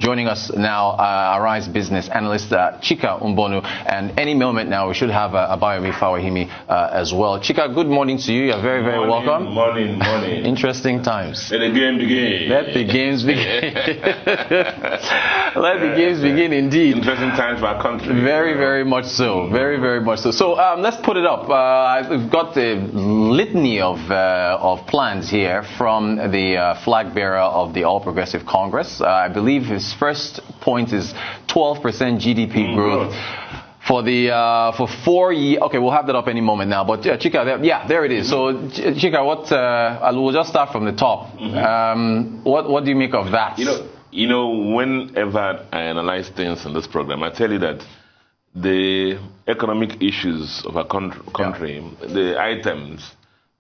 Joining us now, Arise business analyst Chika Umbonu, and any moment now we should have Abayomi Fawahimi as well. Chika, good morning to you. You're very, very welcome. Morning. Interesting times. Let the game begin. Let the games begin. Let the games begin indeed. Interesting times for our country. Very, very much so. Very, very much so. So let's put it up. We've got a litany of plans here from the flag bearer of the All Progressive Congress. I believe his first point is 12% GDP growth. For 4 years. Okay, we'll have that up any moment now. But Chika, there it is. So Chika, we'll just start from the top. What do you make of that? You know, whenever I analyze things in this program, I tell you that the economic issues of our country, the items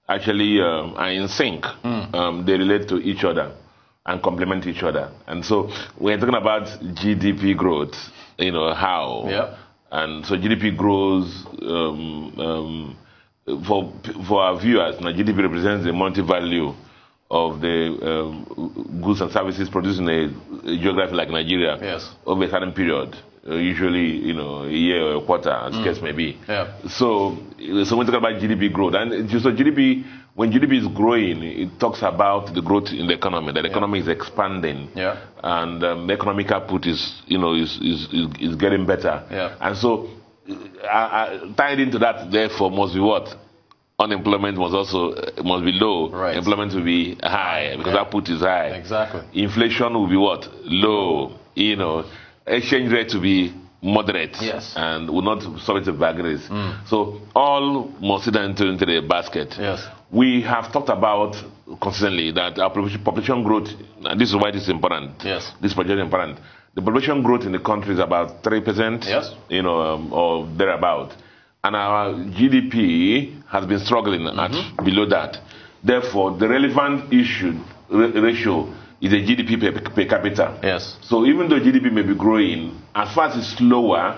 actually are in sync. They relate to each other and complement each other. And so we're talking about GDP growth, how. Yeah. And so GDP grows for our viewers. Now, GDP represents the monetary value of the goods and services produced in a geography like Nigeria over a certain period, usually a year or a quarter, as case may be. Yeah. So we're talking about GDP growth, and so when GDP is growing, it talks about the growth in the economy. That the economy is expanding, and the economic output is getting better. Yeah. And so tied into that, therefore, must be what? Unemployment must be low. Right. Employment will be high because output is high. Exactly. Inflation will be what? Low. Exchange rate to be moderate. Yes. And will not subject to vagaries. So all must sit into the basket. Yes. We have talked about consistently that our population growth, and this is why this is important. Yes. This project is important. The population growth in the country is about 3%. Yes. Or thereabout. And our GDP has been struggling at below that. Therefore, the relevant ratio is a GDP per capita. Yes. So even though GDP may be growing, as far as it's slower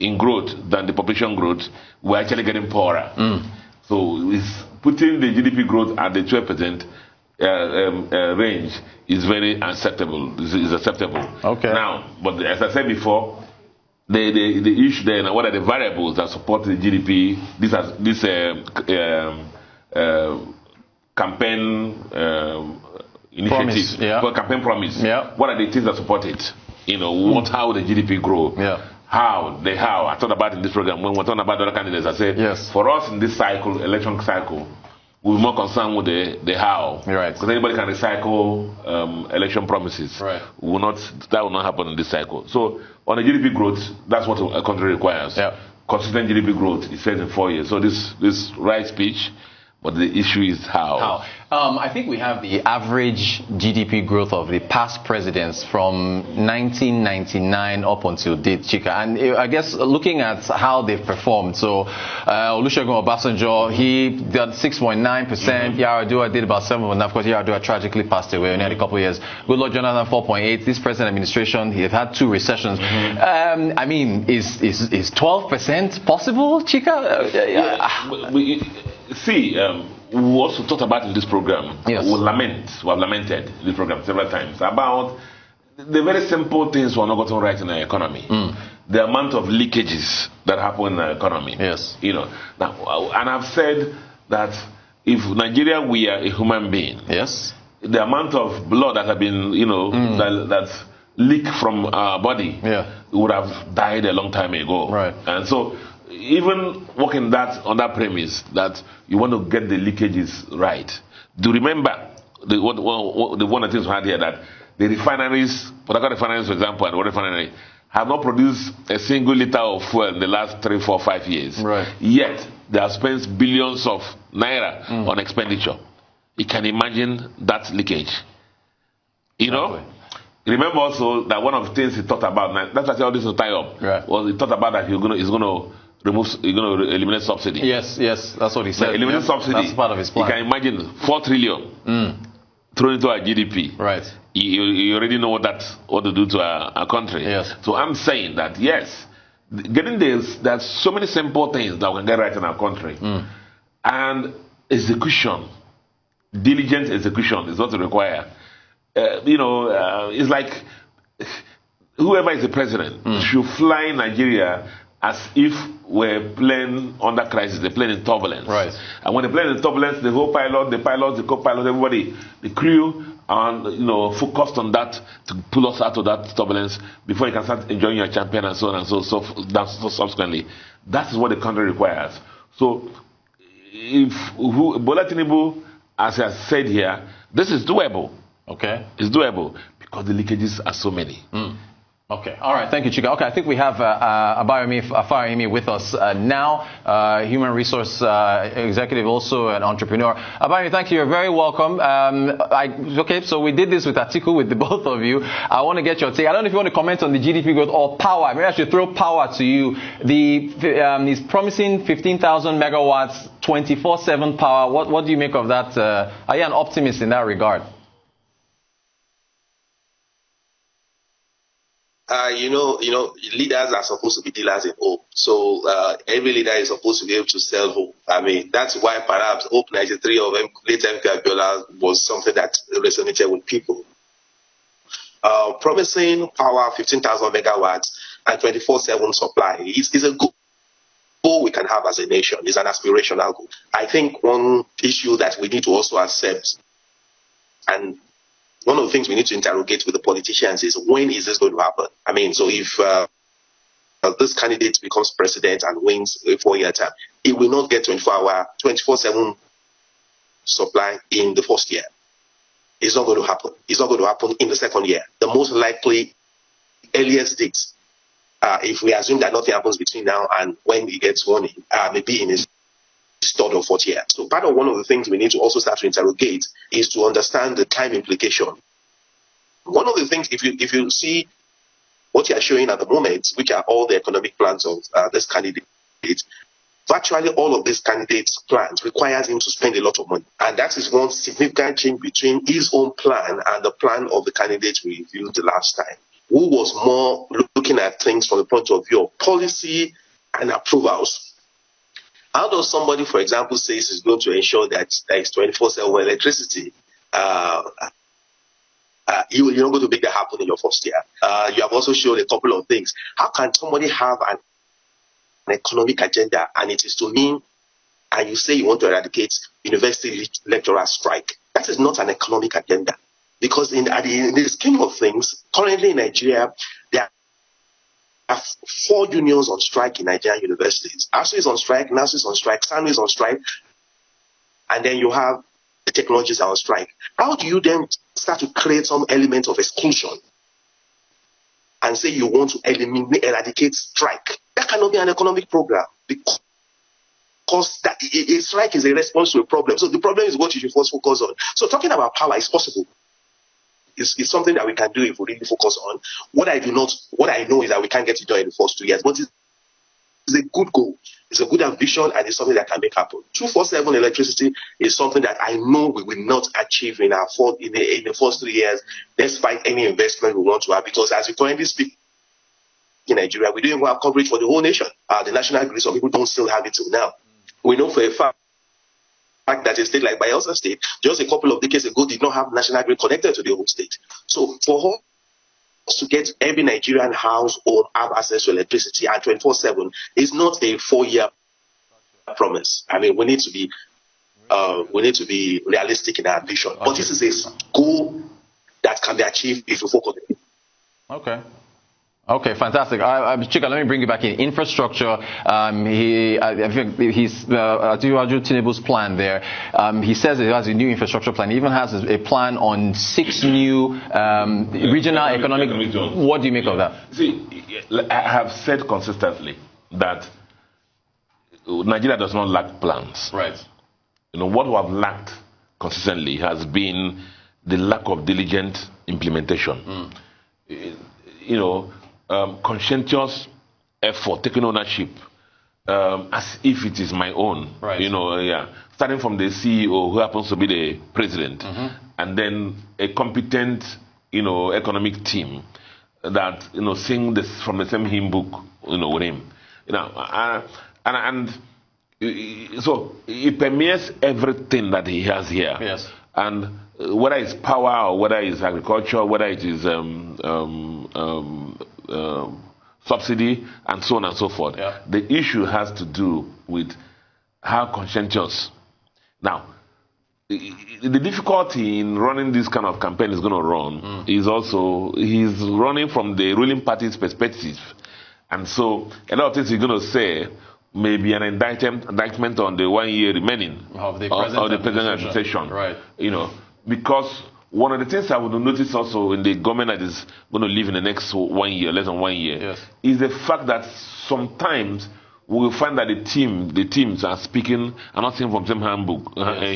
in growth than the population growth, we're actually getting poorer. So it's putting the GDP growth at the 12% range is very acceptable. Is acceptable. Okay. Now, but as I said before, the issue there, and what are the variables that support the GDP? This campaign initiative, campaign promise. Yeah. What are the things that support it? How will the GDP grow? Yeah. How? I thought about in this program when we're talking about other candidates. I said, for us in this cycle, election cycle, we're more concerned with the how. Right. Because anybody can recycle election promises. Right. That will not happen in this cycle. So on the GDP growth, that's what a country requires. Yeah. Consistent GDP growth, it says in 4 years. So this right speech, but the issue is how. I think we have the average GDP growth of the past presidents from 1999 up until date, Chika. And I guess looking at how they've performed, so Olusegun Obasanjo, he did 6.9%. Yar'Adua did about 7.9%. Of course, Yar'Adua tragically passed away. Only had a couple of years. Goodluck Jonathan 4.8%. This present administration, he has had 2 recessions. I mean, is 12% possible, Chika? We also talked about in this program, we have lamented in this program several times about the very simple things we are not gotten right in our economy. The amount of leakages that happen in our economy. Yes. Now, and I've said that if Nigeria were a human being, the amount of blood that have been, that's leaked from our body would have died a long time ago. Right. And so even working on that premise that you want to get the leakages right. Do remember the one of the things we had here, that the refineries, Port refineries, for example, and water refinery, have not produced a single liter of fuel in the last 3, 4, 5 years. Right. Yet they have spent billions of naira on expenditure. You can imagine that leakage. Remember also that one of the things he talked about, that's why all this will tie up, was he talked about that he's going to eliminate subsidy. Yes, that's what he said. Eliminate subsidy. That's part of his plan. You can imagine 4 trillion thrown into our GDP. Right. You already know what to do to our country. Yes. So I'm saying that getting this, there's so many simple things that we can get right in our country, and execution, diligent execution is what we require. It's like whoever is the president should fly Nigeria as if we're playing under crisis. They're playing in turbulence. Right. And when they're playing in turbulence, the whole pilot, the pilots, the co-pilot, everybody, the crew, and focused on that to pull us out of that turbulence before you can start enjoying your champagne and so on and so subsequently. That is what the country requires. So, if Bola Tinubu, as I said here, this is doable. Okay. It's doable because the leakages are so many. Okay. All right. Thank you, Chika. Okay. I think we have Abayomi with us now, human resource executive, also an entrepreneur. Abayomi, thank you. You're very welcome. Okay. So we did this with Atiku, with the both of you. I want to get your take. I don't know if you want to comment on the GDP growth or power. Maybe I should throw power to you. He's promising 15,000 megawatts, 24/7 power. What do you make of that? Are you an optimist in that regard? Leaders are supposed to be dealers in hope. So every leader is supposed to be able to sell hope. I mean, that's why perhaps Hope 93 of late MK Abiola was something that resonated with people. Promising power 15,000 megawatts and 24/7 supply is a goal we can have as a nation. It's an aspirational goal. I think one issue that we need to also accept, and one of the things we need to interrogate with the politicians, is when is this going to happen? I mean, so if this candidate becomes president and wins a 4-year term, it will not get 24/7 supply in the first year. It's not going to happen. It's not going to happen in the second year. The most likely earliest date, if we assume that nothing happens between now and when he gets sworn in, maybe in his third or fourth year. So part of one of the things we need to also start to interrogate is to understand the time implication. One of the things, if you see what you are showing at the moment, which are all the economic plans of this candidate, virtually all of these candidates' plans requires him to spend a lot of money. And that is one significant change between his own plan and the plan of the candidate we reviewed the last time, who was more looking at things from the point of view of policy and approvals. How does somebody, for example, say is going to ensure that there is 24/7 electricity? You're not going to make that happen in your first year. You have also shown a couple of things. How can somebody have an economic agenda and it is to mean, and you say you want to eradicate university lecturer strike? That is not an economic agenda. Because in the scheme of things, currently in Nigeria, there are 4 unions on strike in Nigerian universities. ASU is on strike, NASU is on strike, SANU is on strike, and then you have the technologies are on strike. How do you then start to create some element of exclusion and say you want to eradicate strike? That cannot be an economic program because a strike is a response to a problem. So the problem is what you should first focus on. So talking about power is possible. It's something that we can do if we really focus on. What I know is that we can't get it done in the first 2 years, but it's a good goal. It's a good ambition, and it's something that can make happen. 24/7 electricity is something that I know we will not achieve in the first 3 years, despite any investment we want to have, because as we currently speak in Nigeria, we don't even have coverage for the whole nation. The national grid, some people don't still have it till now. We know for a fact that a state like Bayelsa State, just a couple of decades ago, did not have national grid connected to the whole state. So for us to get every Nigerian household have access to electricity at 24/7 is not a 4-year promise. I mean, we need to be realistic in our ambition. Okay. But this is a goal that can be achieved if you focus on it. Okay. Okay, fantastic. Chika, let me bring you back in. Infrastructure, I think he's Tinubu'S plan there. He says he has a new infrastructure plan. He even has a plan on 6 new regional economic zones. What do you make of that? See, I have said consistently that Nigeria does not lack plans. Right. What we have lacked consistently has been the lack of diligent implementation. Conscientious effort, taking ownership as if it is my own. Right. Starting from the CEO, who happens to be the president, and then a competent, economic team that sing this from the same hymn book, with him. So it permeates everything that he has here. Yes. And whether it's power or whether it's agriculture, whether it is subsidy and so on and so forth. Yeah. The issue has to do with how conscientious. Now, the difficulty in running this kind of campaign is going to run is also he's running from the ruling party's perspective, and so a lot of things he's going to say may be an indictment on the 1 year remaining of the present administration. Right. You know, because one of the things I would notice also in the government that is going to live in the next 1 year, less than 1 year, yes, is the fact that sometimes we will find that the teams are speaking, are not singing from the same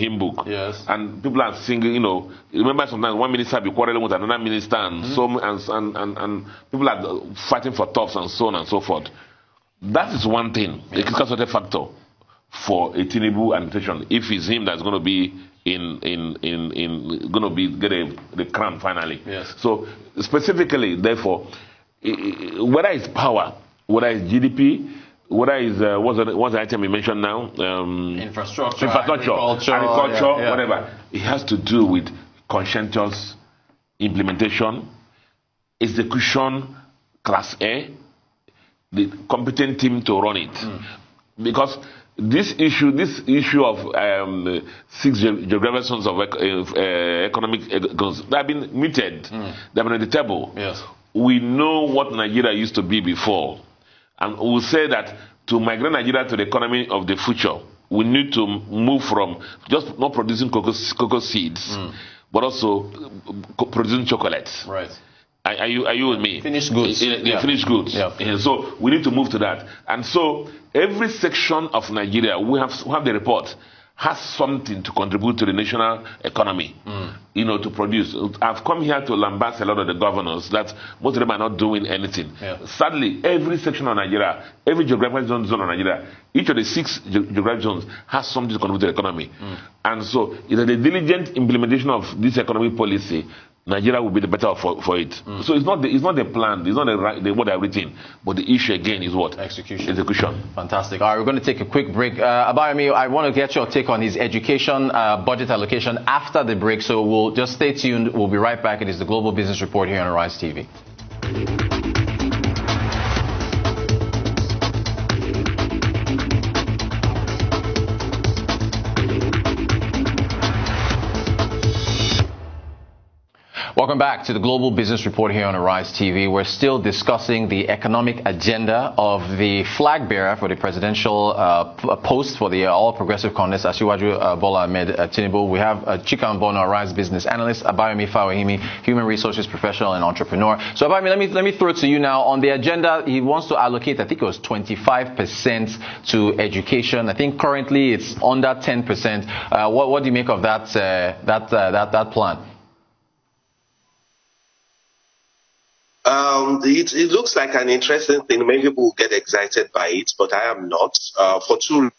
hymn book. Yes. And people are singing, you know, remember sometimes one minister be quarreling with another minister, and and people are fighting for tops and so on and so forth. That is one thing, a critical sort of factor for a Tinubu administration, if it's him that's going to be get the crown finally. Yes. So specifically, therefore, whether it's power, whether it's GDP, whether it's what's the item you mentioned now? Infrastructure, agriculture, whatever. It has to do with conscientious implementation, execution, class A, the competent team to run it. Because this issue of 6 geographical zones of economic goals, they have been mooted, they have been on the table. Yes. We know what Nigeria used to be before. And we'll say that to migrate Nigeria to the economy of the future, we need to move from just not producing cocoa seeds, but also producing chocolates. Right. Are you with me? Finished goods. Finished goods. Yeah. So we need to move to that. And so every section of Nigeria, we have the report, has something to contribute to the national economy, you know, to produce. I've come here to lambast a lot of the governors that most of them are not doing anything. Yeah. Sadly, every section of Nigeria, every geographical zone of Nigeria, each of the 6 geographical zones has something to contribute to the economy. And so, it's a diligent implementation of this economic policy, Nigeria will be the better for it. So it's not the plan, it's not what they've written, but the issue again is what? Execution. Fantastic. All right, we're going to take a quick break. Abayomi, I want to get your take on his education budget allocation after the break, so we'll just stay tuned. We'll be right back. It is the Global Business Report here on Arise TV. Welcome back to the Global Business Report here on Arise TV. We're still discussing the economic agenda of the flag bearer for the presidential post for the All Progressive Congress, Asiwaju Bola Ahmed Tinubu. We have Chika Mbono, Arise business analyst, Abayomi Fawahimi, human resources professional and entrepreneur. So Abayomi, let me throw it to you now. On the agenda, he wants to allocate, I think it was 25% to education. I think currently it's under 10%. What do you make of that plan? It looks like an interesting thing. Many people get excited by it, but I am not, for 2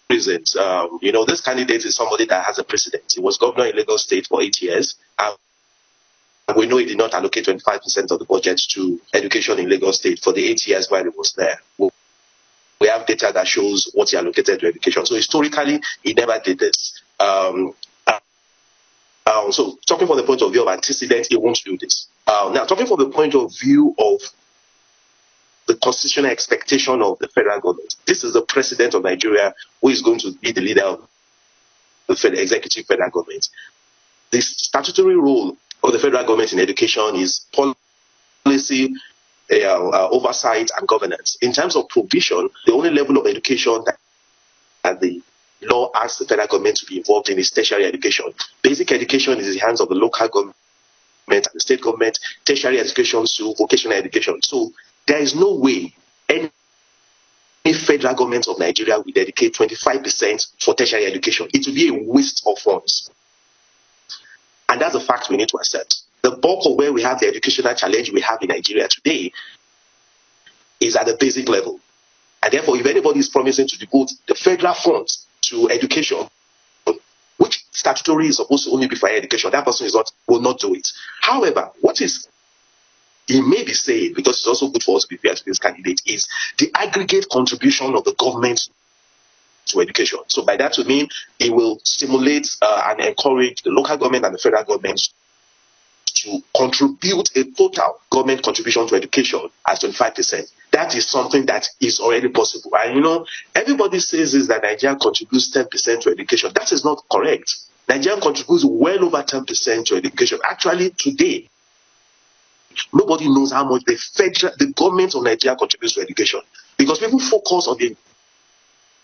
reasons. This candidate is somebody that has a precedent. He was governor in Lagos State for 8 years. And we know he did not allocate 25% of the budget to education in Lagos State for the 8 years while he was there. We have data that shows what he allocated to education. So historically, he never did this. So talking from the point of view of antecedent, he won't do this. Now, talking from the point of view of the constitutional expectation of the federal government, this is the president of Nigeria who is going to be the leader of the executive federal government. The statutory role of the federal government in education is policy, oversight, and governance. In terms of provision, the only level of education that the law asks the federal government to be involved in is tertiary education. Basic education is in the hands of the local government and the state government, tertiary education to vocational education. So there is no way any federal government of Nigeria will dedicate 25% for tertiary education. It will be a waste of funds. And that's a fact we need to accept. The bulk of where we have the educational challenge we have in Nigeria today is at the basic level. And therefore, if anybody is promising to devote the federal funds to education, which statutory is supposed to only be for education, that person will not do it. However, what he may be saying, because it's also good for us to be fair to this candidate, is the aggregate contribution of the government to education. So by that we mean it will stimulate and encourage the local government and the federal government to contribute a total government contribution to education as 25%. That is something that is already possible. And you know, everybody says is that Nigeria contributes 10% to education. That is not correct. Nigeria contributes well over 10% to education. Actually, today, nobody knows how much the government of Nigeria contributes to education, because people focus on the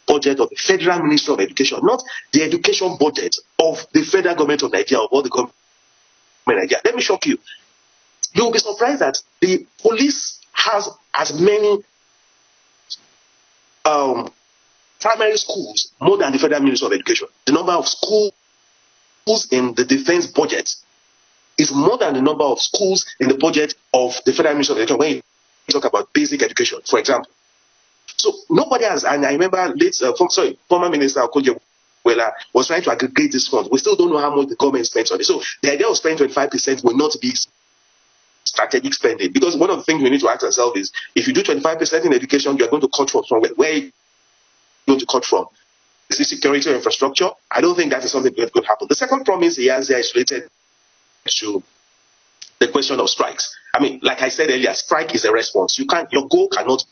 budget of the Federal Ministry of Education, not the education budget of the federal government of Nigeria, or the government of Nigeria. Let me shock you. You will be surprised that the police has as many primary schools more than the Federal Ministry of Education. The number of schools in the defense budget is more than the number of schools in the budget of the Federal Ministry of Education when you talk about basic education, for example. So nobody has, and I remember former Minister Okoye was trying to aggregate this fund. We still don't know how much the government spends on it. So the idea of spending 25% will not be strategic spending, because one of the things we need to ask ourselves is, if you do 25% in education, you are going to cut from somewhere. Where are you going to cut from? Is it security or infrastructure? I don't think that is something that could happen. The second promise he has there is related to the question of strikes. I mean, like I said earlier, strike is a response. Your goal cannot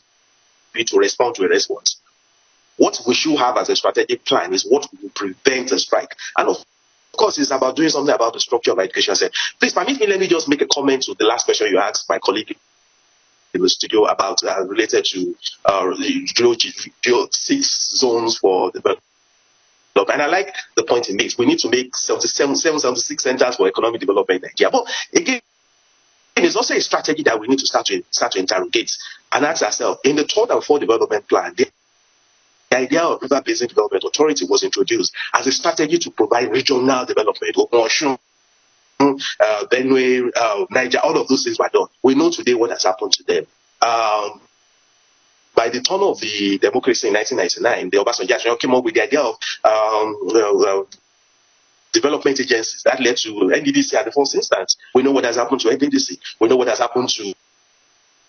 be to respond to a response. What we should have as a strategic plan is what will prevent a strike. And of course, it's about doing something about the structure of education. Please permit me, let me just make a comment to the last question you asked my colleague in the studio about related to the 6 zones for development. And I like the point he makes. We need to make 76 centers for economic development in Nigeria. But again, it's also a strategy that we need to start to interrogate and ask ourselves. In the 3rd and 4th development plan, the idea of River Basin Development Authority was introduced as a strategy to provide regional development. Osun, Benue, Niger, all of those things were done. We know today what has happened to them. By the turn of the democracy in 1999, the Obasanjo administration came up with the idea of development agencies that led to NDDC at the first instance. We know what has happened to NDDC. We know what has happened to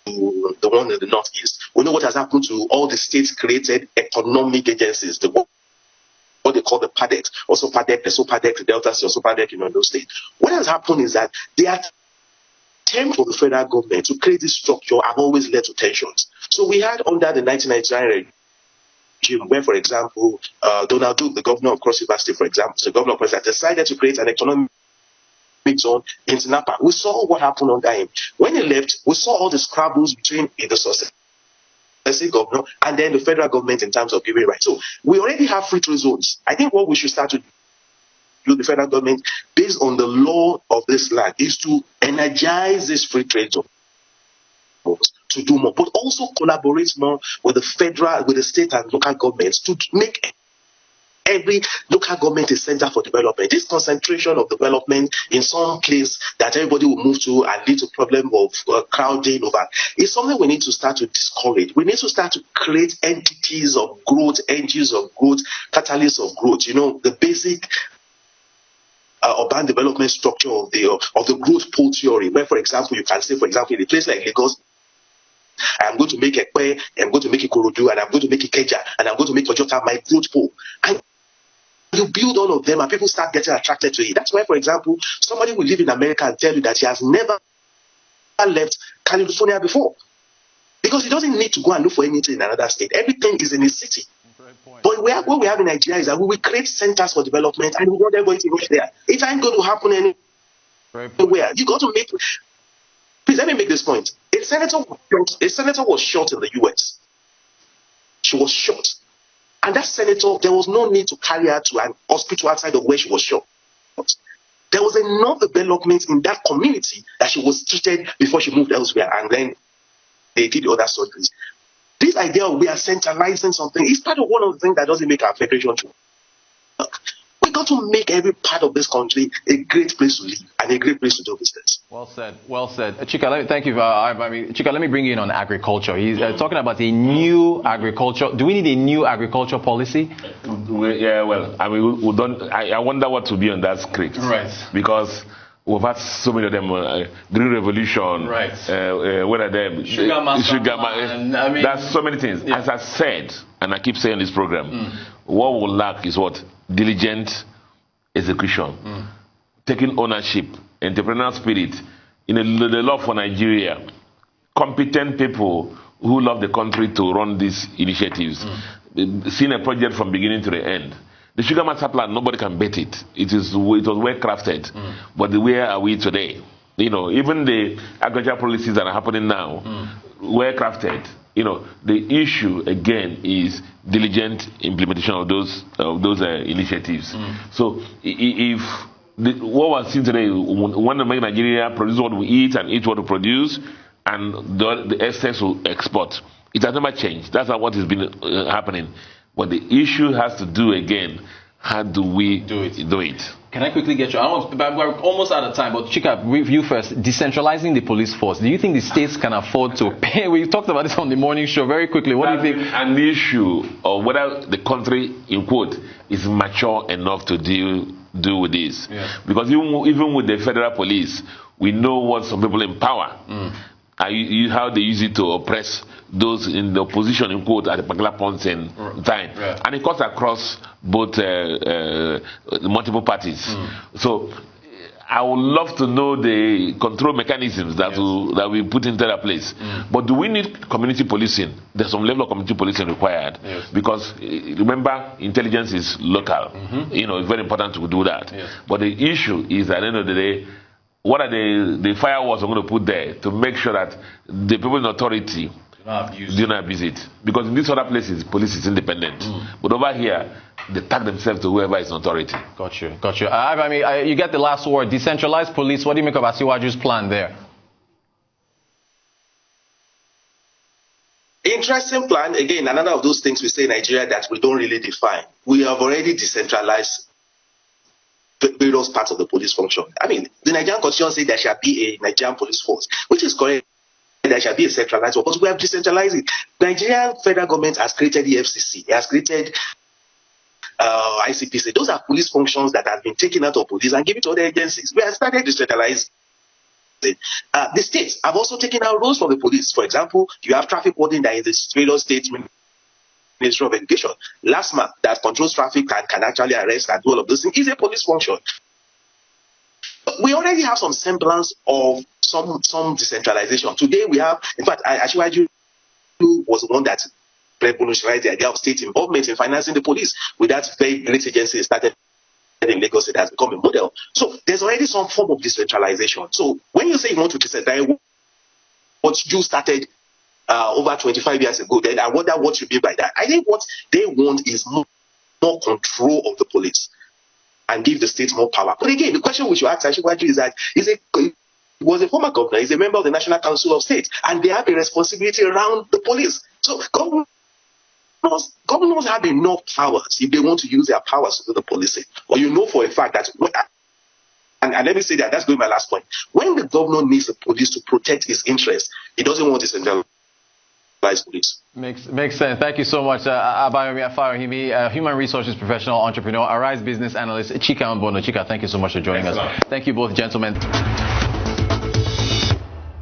the one in the Northeast. We know what has happened to all the state-created economic agencies, what they call the PADEC, also PADEC, the SOPADEC, the Delta State, also PADEC in those states. What has happened is that the attempt of the federal government to create this structure have always led to tensions. So we had under the 1999 regime, where, for example, Donald Duke, the governor of Cross River State, for example, the governor of Cross River, decided to create an economic zone in Tinapa. We saw what happened under him. When he left, we saw all the scrabbles between the successive governor and then the federal government in terms of giving rights. So we already have free trade zones. I think what we should start to do, the federal government, based on the law of this land, is to energize this free trade zone to do more, but also collaborate more with the state and local governments to make every local government a center for development. This concentration of development in some place that everybody will move to and lead to problem of crowding over is something we need to start to discourage. We need to start to create entities of growth, engines of growth, catalysts of growth. You know, the basic urban development structure of the growth pole theory, where, for example, you can say, for example, in a place like Lagos, I am going to make Ekpe, I'm going to make Ikorodu, and I'm going to make Ikeja, and I'm going to make Ojota my growth pole. And you build all of them, and people start getting attracted to it. That's why, for example, somebody will live in America and tell you that he has never left California before, because he doesn't need to go and look for anything in another state. Everything is in his city. But what we have in Nigeria is that we will create centers for development, and we want everybody to rush there. It ain't going to happen anywhere. You got to make. Please let me make this point. A senator was shot in the U.S. She was shot. And that senator, there was no need to carry her to an hospital outside of where she was shot. There was enough development in that community that she was treated before she moved elsewhere, and then they did the other surgeries. This idea of we are centralizing something is part of one of the things that doesn't make our federation work. We got to make every part of this country a great place to live and a great place to do business. Well said. Well said. Chika, thank you. Chika, let me bring you in on agriculture. He's talking about a new agriculture. Do we need a new agriculture policy? Yeah, well, I mean, we don't. I wonder what to be on that script. Right. Because we've had so many of them. Green Revolution. Right. What are them? Sugar Man. I mean, that's so many things. Yeah. As I said, and I keep saying this program, what we'll lack is what? Diligent execution. taking ownership, entrepreneurial spirit, in the love for Nigeria, competent people who love the country to run these initiatives, seeing a project from beginning to the end. The Sugar Master Plan, nobody can beat it. It was well crafted. But where are we today? You know, even the agricultural policies that are happening now, well crafted. You know, the issue again is diligent implementation of those initiatives. So if what we're seeing today, we want to make Nigeria produce what we eat and eat what we produce, and the excess will export. It has never changed. That's not what has been happening. But the issue has to do again, how do we do it? Can I quickly get you? We're almost out of time, but Chika, with you first. Decentralizing the police force. Do you think the states can afford to pay? We talked about this on the morning show very quickly. What do you think? An issue of whether the country, in quote, is mature enough to deal with this. Yeah. Because even with the federal police, we know what some people in power, how they use it to oppress those in the opposition, in quote, at a particular point in time. Yeah. And it cuts across both multiple parties. So I would love to know the control mechanisms that we put into that place. But do we need community policing? There's some level of community policing required. Yes. Because remember, intelligence is local. You know, it's very important to do that. Yes. But the issue is, at the end of the day, what are the firewalls we're going to put there to make sure that the people in authority do not abuse it? Because in these other places, police is independent. But over here, they tag themselves to whoever is in authority. Got you. I mean, you get the last word. Decentralized police. What do you make of Asiwaju's plan there? Interesting plan. Again, another of those things we say in Nigeria that we don't really define. We have already decentralized various parts of the police function. I mean, the Nigerian Constitution says there shall be a Nigerian police force, which is correct. There shall be a centralized one, but we have decentralized it. Nigerian federal government has created the FCC, it has created ICPC. Those are police functions that have been taken out of police and given to other agencies. We have started decentralizing. The states have also taken out roles from the police. For example, you have traffic warden that is the various state Ministry of Education. Last month, that controls traffic and can actually arrest and do all of those things is a police function. We already have some semblance of some decentralization. Today we have, in fact, Asiwaju was the one that revolutionized the idea of state involvement in financing the police. With that very great agency started in Lagos, it has become a model. So there's already some form of decentralization. So when you say you want to decentralize what you started over 25 years ago, then I wonder what you mean by that. I think what they want is more control of the police and give the states more power. But again, the question we should ask Asiwaju is that he was a former governor, he's a member of the National Council of State, and they have a responsibility around the police. So governors have enough powers if they want to use their powers to do the policing. Or you know for a fact that, and let me say that's going to my last point. When the governor needs the police to protect his interests, he doesn't want to centralize police. Makes sense. Thank you so much, Abayomi Afarohimi, human resources professional, entrepreneur, Arise business analyst, Chika Mbono. Chika, thank you so much for joining us. Thank you both, gentlemen.